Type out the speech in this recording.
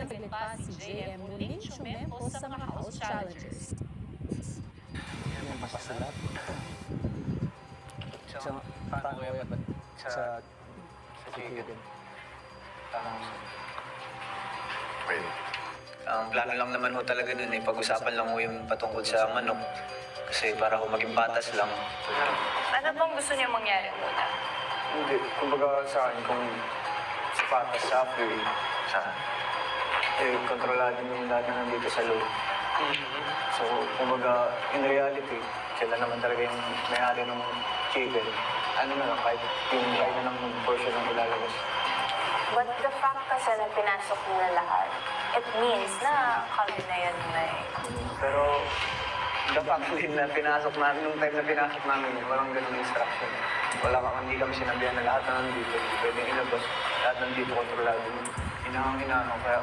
saglit pa si JM muling sumempo sa mga house challenges. Yan, masalat. Sa paano kaya ba sa chicken? Ang plano lang naman ho talaga nun eh, pag-usapan lang ho yung patungkol sa manok. Kasi para ho maging patas lang. Ano bang gusto niyo mangyari muna? Hindi, kumbaga sa akin, kung sa patas sa apoy, kontrolado niyo yung lahat na nandito sa loob. So, kumbaga, in reality, sila naman talaga yung may-ari ng chicken. Ano na lang, kahit yung kahit na ng portion ng ilalabas. But the fact kasi na pinasok mo na lahat, it means na kami na yan na eh. Pero, the fact din na pinasok namin, nung time na pinasok namin, walang ganung instruction. Hindi kami sinabihan na lahat na nandito. Pwede ilabas, lahat nandito kontrolado. Hinahang-hinahang, kaya